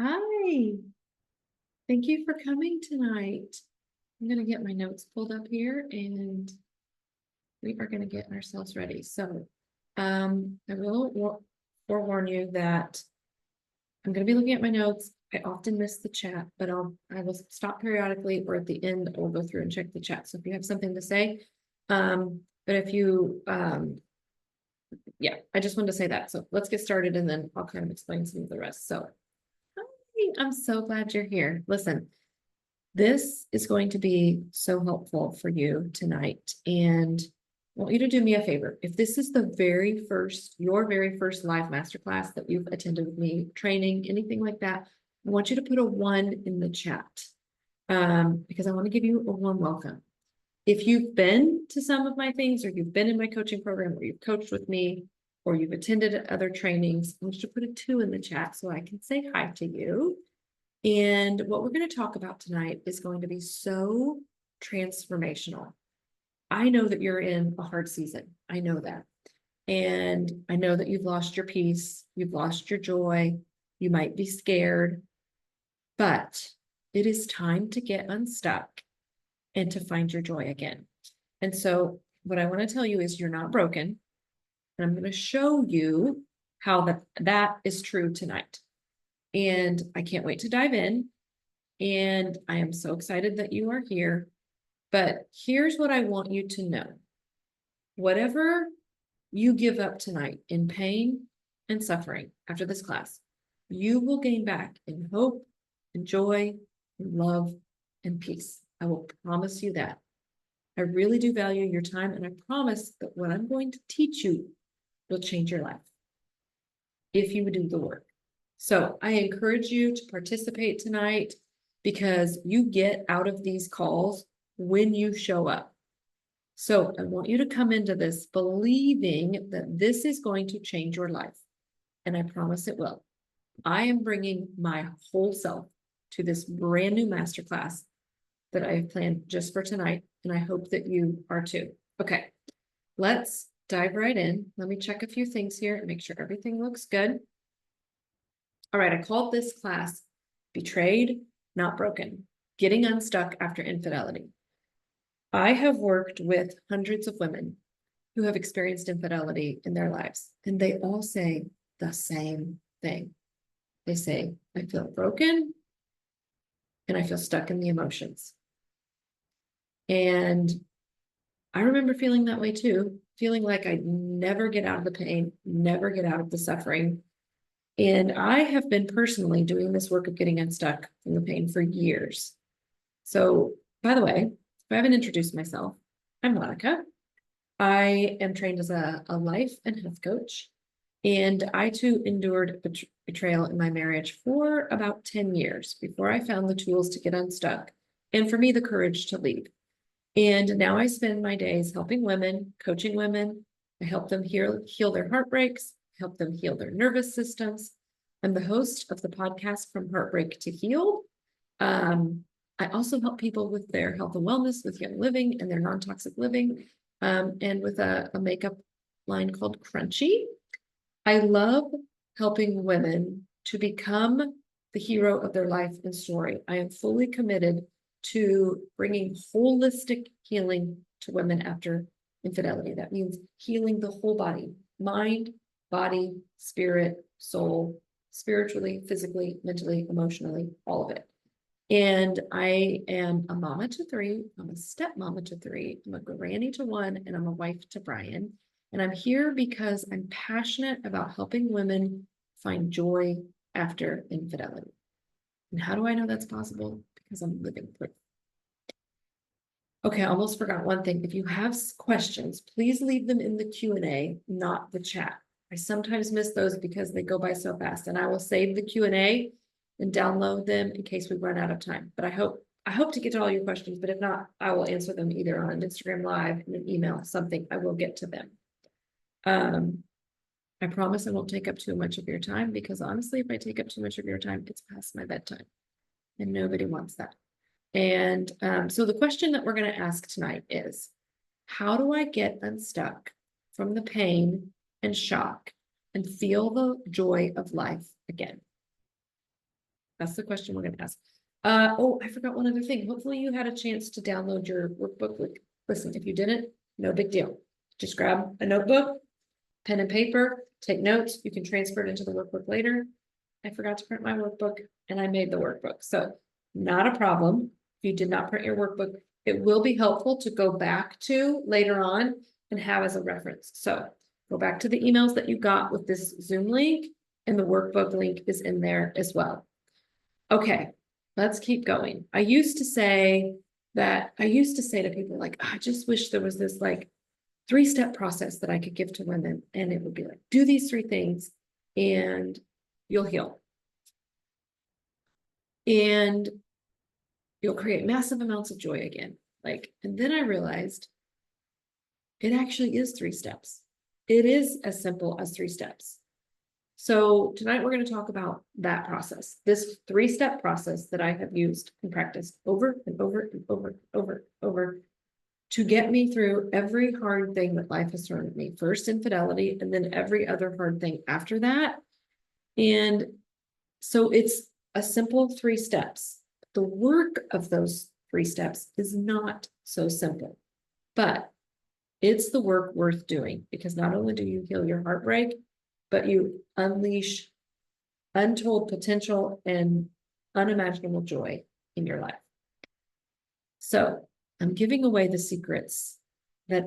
Hi, thank you for coming tonight. I'm going to get my notes pulled up here and we are going to get ourselves ready. So, I will forewarn you that I'm going to be looking at my notes. I often miss the chat, but I will stop periodically, or at the end, I will go through and check the chat. So if you have something to say, but if you, yeah, I just wanted to say that. So let's get started and then I'll kind of explain some of the rest. So, hi, I'm so glad you're here. Listen. This is going to be so helpful for you tonight. And I want you to do me a favor. If this is your very first live masterclass that you've attended with me, training, anything like that, I want you to put a 1 in the chat because I want to give you a warm welcome. If you've been to some of my things, or you've been in my coaching program, or you've coached with me, or you've attended other trainings, I want you to put a 2 in the chat so I can say hi to you. And what we're going to talk about tonight is going to be so transformational. I know that you're in a hard season. I know that. And I know that you've lost your peace, you've lost your joy, you might be scared, but it is time to get unstuck and to find your joy again. And so what I want to tell you is you're not broken. And I'm going to show you how that is true tonight. And I can't wait to dive in. And I am so excited that you are here. But here's what I want you to know. Whatever you give up tonight in pain and suffering after this class, you will gain back in hope and joy and love and peace. I will promise you that. I really do value your time, and I promise that what I'm going to teach you will change your life if you would do the work. So I encourage you to participate tonight, because you get out of these calls when you show up. So I want you to come into this believing that this is going to change your life. And I promise it will. I am bringing my whole self to this brand new masterclass that I have planned just for tonight. And I hope that you are too. Okay, let's dive right in. Let me check a few things here and make sure everything looks good. All right, I called this class Betrayed, Not Broken, Getting Unstuck After Infidelity. I have worked with hundreds of women who have experienced infidelity in their lives, and they all say the same thing. They say, I feel broken and I feel stuck in the emotions. And I remember feeling that way too, feeling like I'd never get out of the pain, never get out of the suffering. And I have been personally doing this work of getting unstuck from the pain for years. So, by the way, if I haven't introduced myself, I'm Monica. I am trained as a life and health coach, and I too endured betrayal in my marriage for about 10 years before I found the tools to get unstuck, and for me, the courage to leave. And now I spend my days helping women, coaching women. I help them heal their heartbreaks, help them heal their nervous systems. I'm the host of the podcast From Heartbreak to Healed. I also help people with their health and wellness, with young living and their non-toxic living, and with a makeup line called Crunchy. I love helping women to become the hero of their life and story. I am fully committed to bringing holistic healing to women after infidelity. That means healing the whole body, mind, body, spirit, soul, spiritually, physically, mentally, emotionally, all of it. And I am a mama to 3, I'm a stepmama to 3, I'm a granny to 1, and I'm a wife to Brian. And I'm here because I'm passionate about helping women find joy after infidelity. And how do I know that's possible? Because I'm living proof. Okay, I almost forgot one thing. If you have questions, please leave them in the Q&A, not the chat. I sometimes miss those because they go by so fast, and I will save the Q&A and download them in case we run out of time. But I hope to get to all your questions, but if not, I will answer them either on an Instagram Live, in an email, something. I will get to them. I promise I won't take up too much of your time, because honestly, if I take up too much of your time, it's past my bedtime, and nobody wants that. And so the question that we're going to ask tonight is, how do I get unstuck from the pain and shock and feel the joy of life again? That's the question we're gonna ask. Oh, I forgot one other thing. Hopefully you had a chance to download your workbook. Listen, if you didn't, no big deal. Just grab a notebook, pen and paper, take notes. You can transfer it into the workbook later. I forgot to print my workbook and I made the workbook. So not a problem. If you did not print your workbook, it will be helpful to go back to later on and have as a reference. So go back to the emails that you got with this Zoom link, and the workbook link is in there as well. Okay, let's keep going. I used to say to people like, I just wish there was this like 3-step process that I could give to women. And it would be like, do these 3 things and you'll heal. And you'll create massive amounts of joy again. Like, and then I realized it actually is 3 steps. It is as simple as 3 steps. So tonight we're going to talk about that process, this 3-step process that I have used and practiced over and over and over and over and over to get me through every hard thing that life has thrown at me. First infidelity, and then every other hard thing after that. And so it's a simple 3 steps. The work of those 3 steps is not so simple, but it's the work worth doing, because not only do you heal your heartbreak, but you unleash untold potential and unimaginable joy in your life. So I'm giving away the secrets that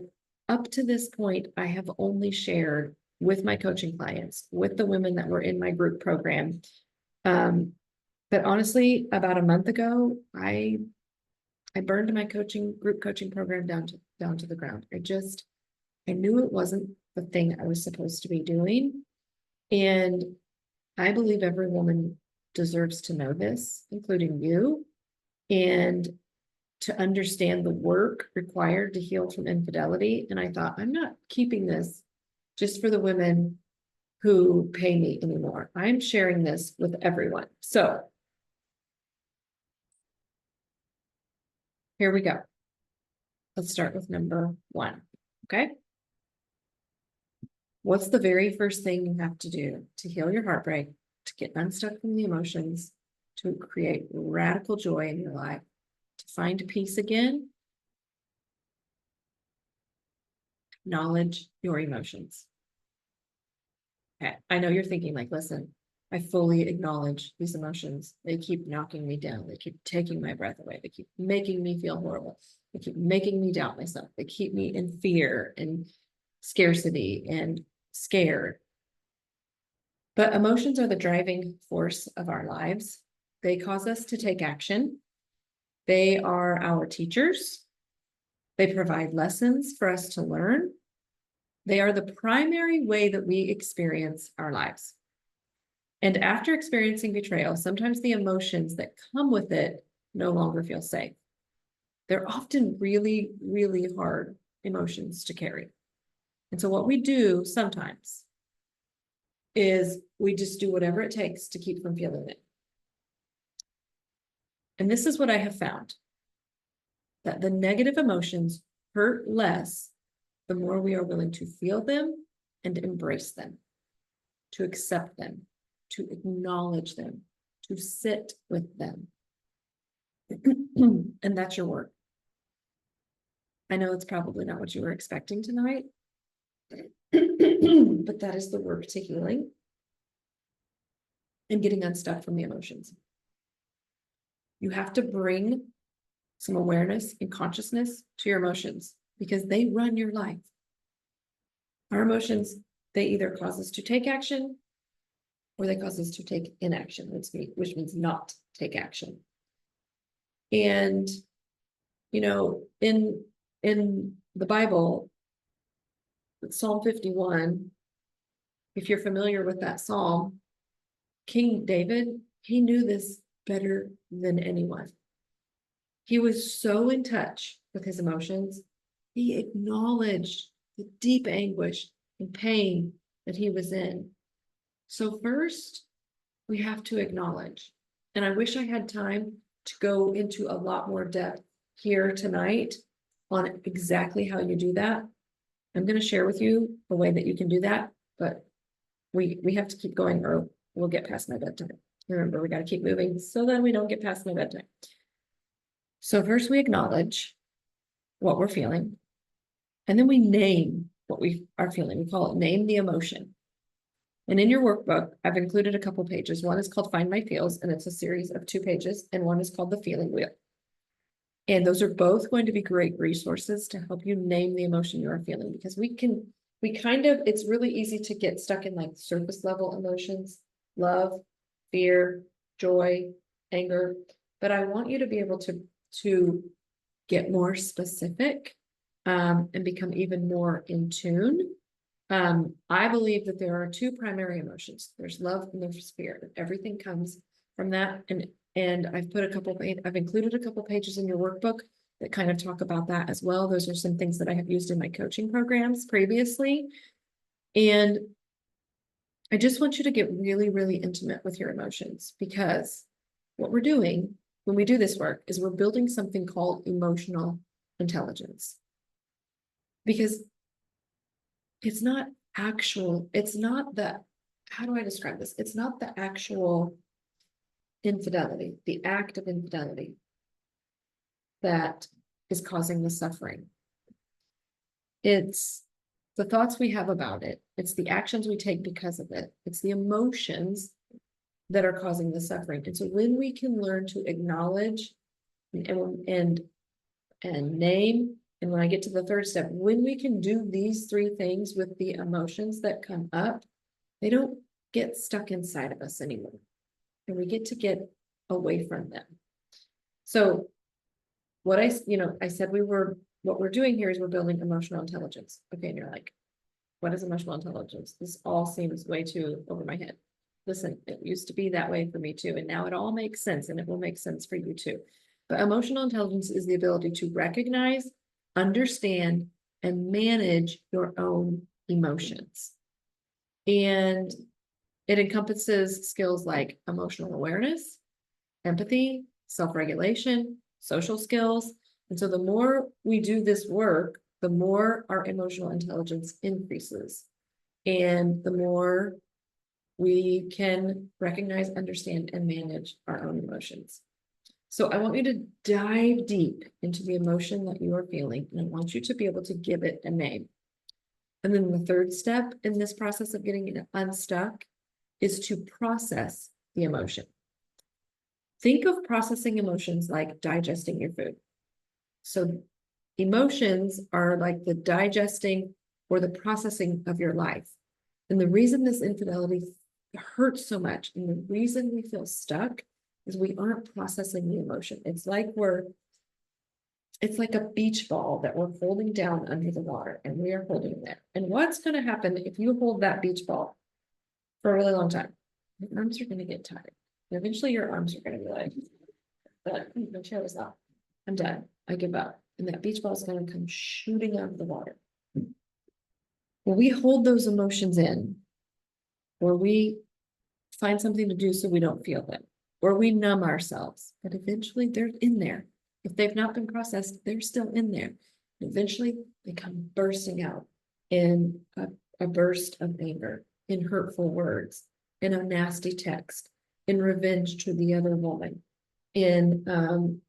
up to this point, I have only shared with my coaching clients, with the women that were in my group program. But honestly, about a month ago, I burned my group coaching program down to the ground. I knew it wasn't the thing I was supposed to be doing. And I believe every woman deserves to know this, including you, and to understand the work required to heal from infidelity. And I thought, I'm not keeping this just for the women who pay me anymore. I'm sharing this with everyone. So here we go. Let's start with number 1. Okay. What's the very first thing you have to do to heal your heartbreak, to get unstuck from the emotions, to create radical joy in your life, to find peace again? Acknowledge your emotions. Okay. I know you're thinking like, listen, I fully acknowledge these emotions. They keep knocking me down. They keep taking my breath away. They keep making me feel horrible. They keep making me doubt myself. They keep me in fear and scarcity and scared. But emotions are the driving force of our lives. They cause us to take action. They are our teachers. They provide lessons for us to learn. They are the primary way that we experience our lives. And after experiencing betrayal, sometimes the emotions that come with it no longer feel safe. They're often really, really hard emotions to carry. And so what we do sometimes is we just do whatever it takes to keep from feeling it. And this is what I have found, that the negative emotions hurt less the more we are willing to feel them and embrace them, to accept them, to acknowledge them, to sit with them. And that's your work. I know it's probably not what you were expecting tonight, but that is the work to healing and getting unstuck from the emotions. You have to bring some awareness and consciousness to your emotions, because they run your life. Our emotions, they either cause us to take action or they cause us to take inaction, which means not take action. And, you know, in the Bible, Psalm 51, if you're familiar with that Psalm, King David, he knew this better than anyone. He was so in touch with his emotions. He acknowledged the deep anguish and pain that he was in. So first, we have to acknowledge. And I wish I had time to go into a lot more depth here tonight on exactly how you do that. I'm going to share with you a way that you can do that, but we have to keep going or we'll get past my bedtime. Remember, we got to keep moving so that we don't get past my bedtime. So first we acknowledge what we're feeling, and then we name what we are feeling. We call it name the emotion. And in your workbook, I've included a couple pages. One is called Find My Feels, and it's a series of 2 pages, and one is called The Feeling Wheel. And those are both going to be great resources to help you name the emotion you are feeling, because it's really easy to get stuck in like surface level emotions, love, fear, joy, anger. But I want you to be able to get more specific, and become even more in tune. I believe that there are 2 primary emotions. There's love and there's fear. Everything comes from that. And I've included a couple pages in your workbook that kind of talk about that as well. Those are some things that I have used in my coaching programs previously. And I just want you to get really, really intimate with your emotions, because what we're doing when we do this work is we're building something called emotional intelligence. Because it's not how do I describe this? It's not the actual infidelity, the act of infidelity that is causing the suffering. It's the thoughts we have about it. It's the actions we take because of it. It's the emotions that are causing the suffering. And so when we can learn to acknowledge and name, and when I get to the 3rd step, when we can do these 3 things with the emotions that come up, they don't get stuck inside of us anymore. And we get to get away from them. So I said what we're doing here is we're building emotional intelligence. Okay, and you're like, what is emotional intelligence? This all seems way too over my head. Listen, it used to be that way for me too, and now it all makes sense, and it will make sense for you too. But emotional intelligence is the ability to recognize, understand, and manage your own emotions. And it encompasses skills like emotional awareness, empathy, self-regulation, social skills. And so the more we do this work, the more our emotional intelligence increases, and the more we can recognize, understand, and manage our own emotions. So I want you to dive deep into the emotion that you are feeling, and I want you to be able to give it a name. And then the 3rd step in this process of getting it unstuck is to process the emotion. Think of processing emotions like digesting your food. So emotions are like the digesting or the processing of your life. And the reason this infidelity hurts so much, and the reason we feel stuck, is we aren't processing the emotion. It's like a beach ball that we're holding down under the water, and we are holding it there. And what's going to happen if you hold that beach ball for a really long time? Your arms are going to get tired. And eventually your arms are going to be like, my chair is up. I'm done. I give up. And that beach ball is going to come shooting out of the water. When we hold those emotions in, or we find something to do so we don't feel them, or we numb ourselves, but eventually they're in there. If they've not been processed, they're still in there. And eventually they come bursting out in a burst of anger, in hurtful words, in a nasty text, in revenge to the other woman, in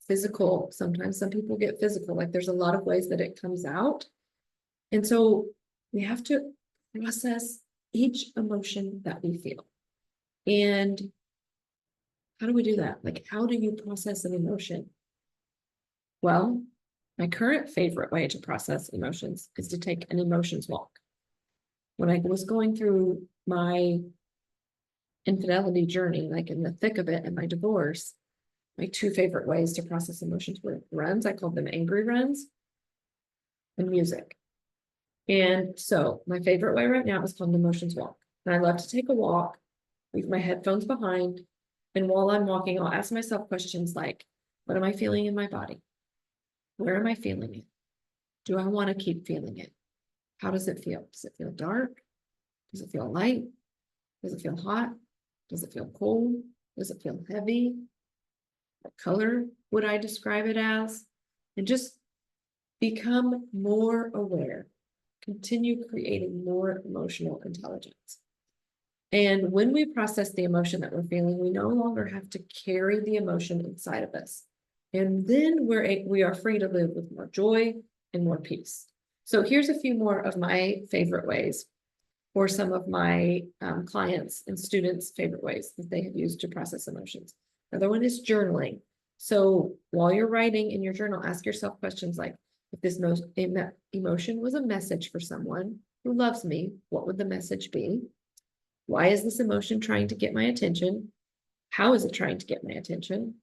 physical. Sometimes some people get physical. Like there's a lot of ways that it comes out. And so we have to process each emotion that we feel. And how do we do that? Like, how do you process an emotion? Well, my current favorite way to process emotions is to take an emotions walk. When I was going through my infidelity journey, like in the thick of it and my divorce, my 2 favorite ways to process emotions were runs. I called them angry runs, and music. And so my favorite way right now is called an emotions walk. And I love to take a walk with my headphones behind. And while I'm walking, I'll ask myself questions like, what am I feeling in my body? Where am I feeling it? Do I want to keep feeling it? How does it feel? Does it feel dark? Does it feel light? Does it feel hot? Does it feel cold? Does it feel heavy? What color would I describe it as? And just become more aware. Continue creating more emotional intelligence. And when we process the emotion that we're feeling, we no longer have to carry the emotion inside of us. And then we are free to live with more joy and more peace. So here's a few more of my favorite ways, or some of my clients and students' favorite ways that they have used to process emotions. Another one is journaling. So while you're writing in your journal, ask yourself questions like, if this emotion was a message for someone who loves me, what would the message be? Why is this emotion trying to get my attention? How is it trying to get my attention?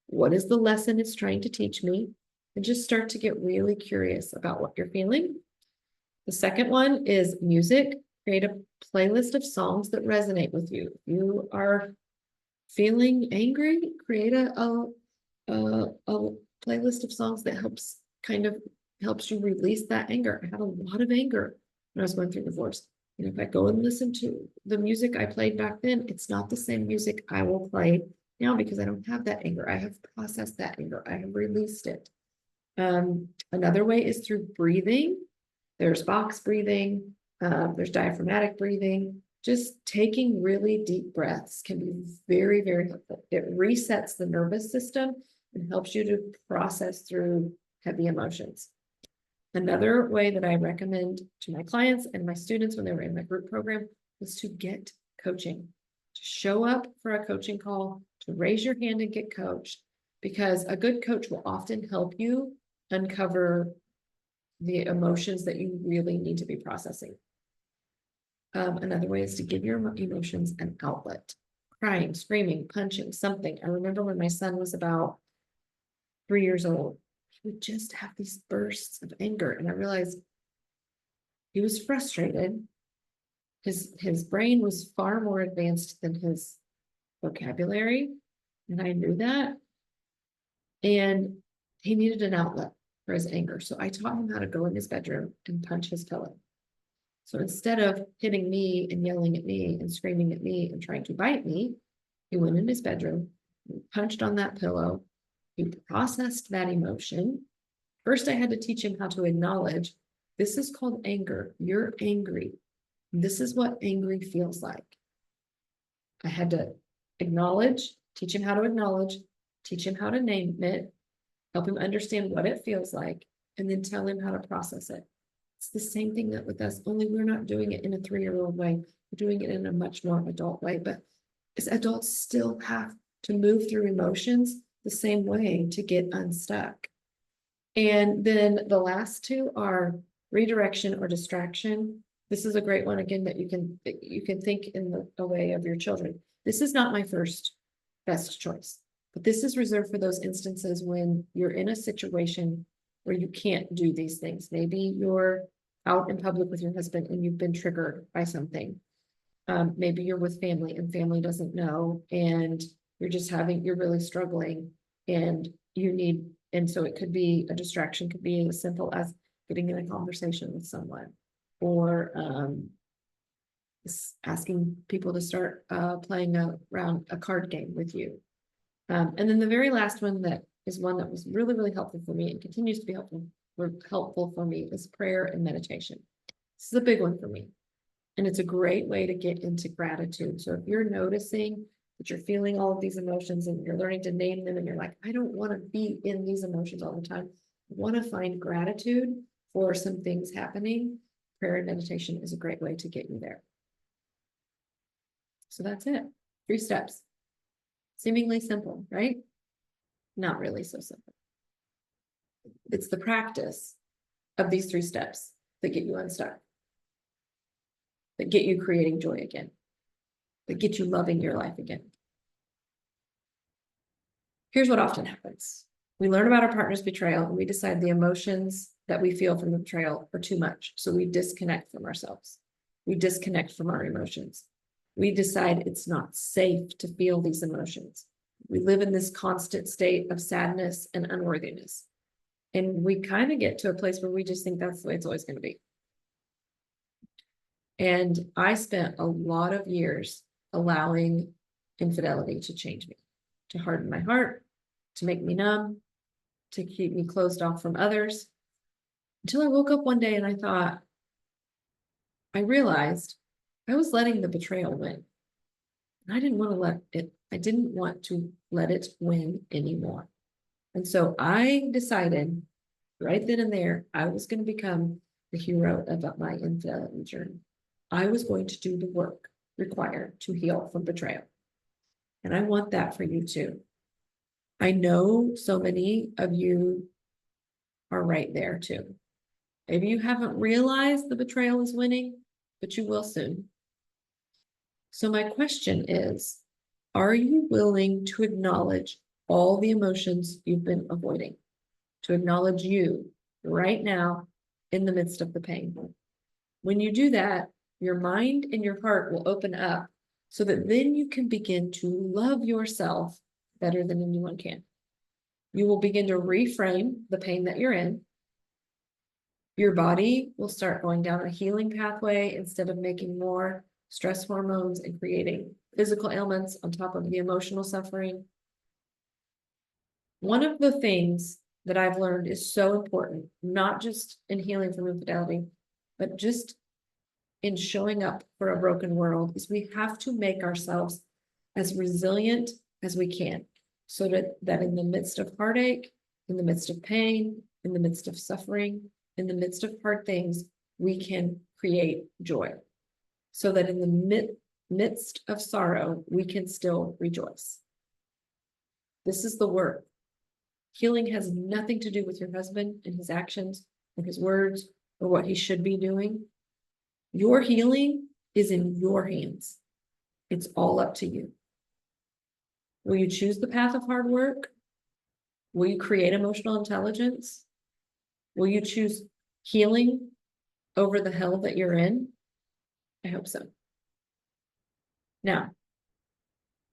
What is the lesson it's trying to teach me? And just start to get really curious about what you're feeling. The second one is music. Create a playlist of songs that resonate with you. If you are feeling angry, create a playlist of songs that helps you release that anger. I had a lot of anger when I was going through divorce. And if I go and listen to the music I played back then, it's not the same music I will play now because I don't have that anger. I have processed that anger. I have released it. Another way is through breathing. There's box breathing. There's diaphragmatic breathing. Just taking really deep breaths can be very, very helpful. It resets the nervous system and helps you to process through heavy emotions. Another way that I recommend to my clients and my students when they were in my group program was to get coaching, to show up for a coaching call, to raise your hand and get coached, because a good coach will often help you uncover the emotions that you really need to be processing. Another way is to give your emotions an outlet. Crying, screaming, punching, something. I remember when my son was about 3 years old, he would just have these bursts of anger. And I realized he was frustrated. His brain was far more advanced than his vocabulary. And I knew that. And he needed an outlet for his anger. So I taught him how to go in his bedroom and punch his pillow. So instead of hitting me and yelling at me and screaming at me and trying to bite me, he went in his bedroom, punched on that pillow. He processed that emotion. First, I had to teach him how to acknowledge, this is called anger. You're angry. This is what angry feels like. I had to acknowledge, teach him how to acknowledge, teach him how to name it, help him understand what it feels like, and then tell him how to process it. It's the same thing that with us, only we're not doing it in a 3-year-old way. We're doing it in a much more adult way, but as adults still have to move through emotions the same way to get unstuck. And then the last two are redirection or distraction. This is a great one, again, that you can think in the way of your children. This is not my first best choice, but this is reserved for those instances when you're in a situation where you can't do these things. Maybe you're out in public with your husband and you've been triggered by something. Maybe you're with family and family doesn't know, and you're really struggling and so it could be a distraction, could be as simple as getting in a conversation with someone, or asking people to start playing a card game with you. And then the very last one that is one that was really, really helpful for me and continues to be helpful for me is prayer and meditation. This is a big one for me. And it's a great way to get into gratitude. So if you're noticing that you're feeling all of these emotions and you're learning to name them and you're like, I don't want to be in these emotions all the time. I want to find gratitude for some things happening. Prayer and meditation is a great way to get you there. So that's it. 3 steps. Seemingly simple, right? Not really so simple. It's the practice of these 3 steps that get you unstuck, that get you creating joy again, that get you loving your life again. Here's what often happens. We learn about our partner's betrayal and we decide the emotions that we feel from the betrayal are too much. So we disconnect from ourselves. We disconnect from our emotions. We decide it's not safe to feel these emotions. We live in this constant state of sadness and unworthiness. And we kind of get to a place where we just think that's the way it's always going to be. And I spent a lot of years allowing infidelity to change me, to harden my heart, to make me numb, to keep me closed off from others, until I woke up one day and I realized I was letting the betrayal win. And I didn't want to let it win anymore. And so I decided right then and there, I was going to become the hero of my infidelity journey. I was going to do the work required to heal from betrayal. And I want that for you too. I know so many of you are right there too. Maybe you haven't realized the betrayal is winning, but you will soon. So my question is, are you willing to acknowledge all the emotions you've been avoiding? To acknowledge you right now in the midst of the pain. When you do that, your mind and your heart will open up so that then you can begin to love yourself better than anyone can. You will begin to reframe the pain that you're in. Your body will start going down a healing pathway instead of making more stress hormones and creating physical ailments on top of the emotional suffering. One of the things that I've learned is so important, not just in healing from infidelity, but just in showing up for a broken world, is we have to make ourselves as resilient as we can, so that in the midst of heartache, in the midst of pain, in the midst of suffering, in the midst of hard things, we can create joy. So that in the midst of sorrow, we can still rejoice. This is the work. Healing has nothing to do with your husband and his actions or his words or what he should be doing. Your healing is in your hands. It's all up to you. Will you choose the path of hard work? Will you create emotional intelligence? Will you choose healing over the hell that you're in? I hope so. Now,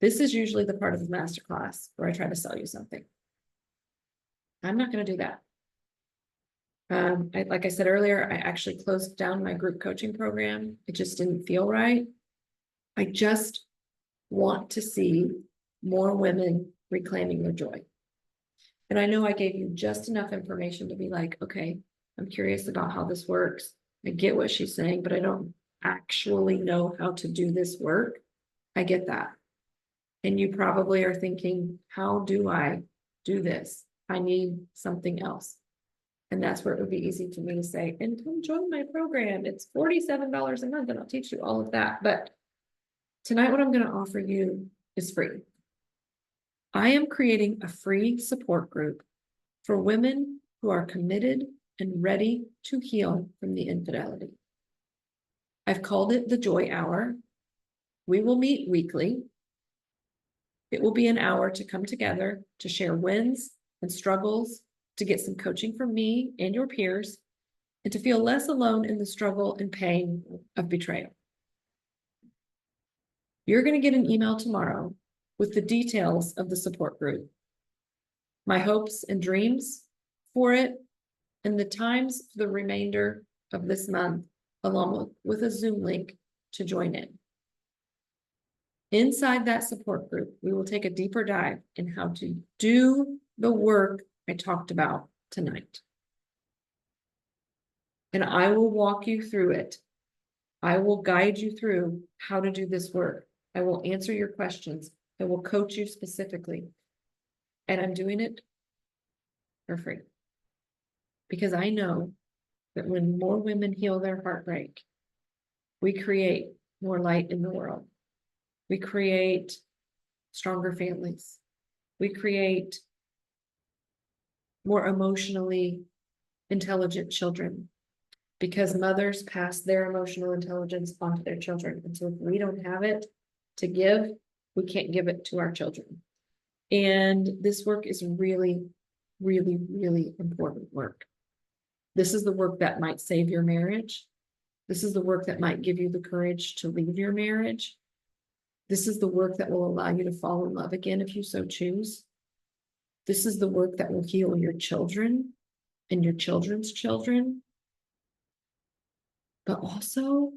this is usually the part of the masterclass where I try to sell you something. I'm not going to do that. Like I said earlier, I actually closed down my group coaching program. It just didn't feel right. I just want to see more women reclaiming their joy. And I know I gave you just enough information to be like, okay, I'm curious about how this works. I get what she's saying, but I don't actually know how to do this work. I get that. And you probably are thinking, how do I do this? I need something else. And that's where it would be easy for me to say, and come join my program. It's $47 a month and I'll teach you all of that. But tonight, what I'm going to offer you is free. I am creating a free support group for women who are committed and ready to heal from the infidelity. I've called it the Joy Hour. We will meet weekly. It will be an hour to come together to share wins and struggles, to get some coaching from me and your peers, and to feel less alone in the struggle and pain of betrayal. You're going to get an email tomorrow with the details of the support group, my hopes and dreams for it, and the times for the remainder of this month, along with a Zoom link to join in. Inside that support group, we will take a deeper dive in how to do the work I talked about tonight. And I will walk you through it. I will guide you through how to do this work. I will answer your questions. I will coach you specifically. And I'm doing it for free. Because I know that when more women heal their heartbreak, we create more light in the world. We create stronger families. We create more emotionally intelligent children, because mothers pass their emotional intelligence onto their children. And so if we don't have it to give, we can't give it to our children. And this work is really, really, really important work. This is the work that might save your marriage. This is the work that might give you the courage to leave your marriage. This is the work that will allow you to fall in love again if you so choose. This is the work that will heal your children and your children's children. But also,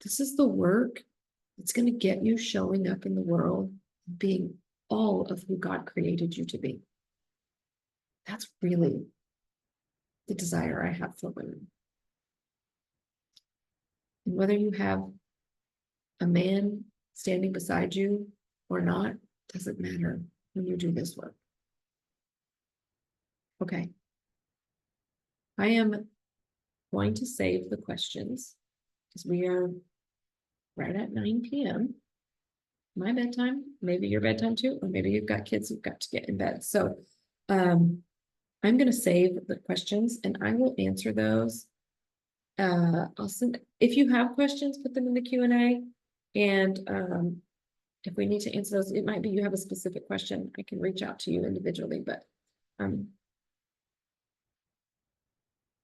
this is the work that's going to get you showing up in the world, being all of who God created you to be. That's really the desire I have for women. And whether you have a man standing beside you or not, doesn't matter when you do this work. Okay. I am going to save the questions because we are right at 9 p.m. My bedtime, maybe your bedtime too, or maybe you've got kids who've got to get in bed. So I'm going to save the questions and I will answer those. I'll send, if you have questions, put them in the Q&A. And if we need to answer those, it might be you have a specific question. I can reach out to you individually, but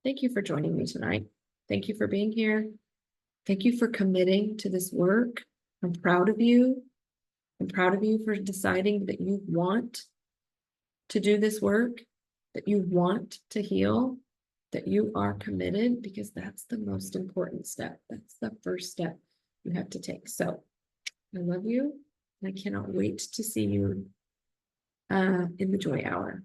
thank you for joining me tonight. Thank you for being here. Thank you for committing to this work. I'm proud of you. I'm proud of you for deciding that you want to do this work, that you want to heal, that you are committed, because that's the most important step. That's the first step you have to take. So I love you. And I cannot wait to see you in the Joy Hour.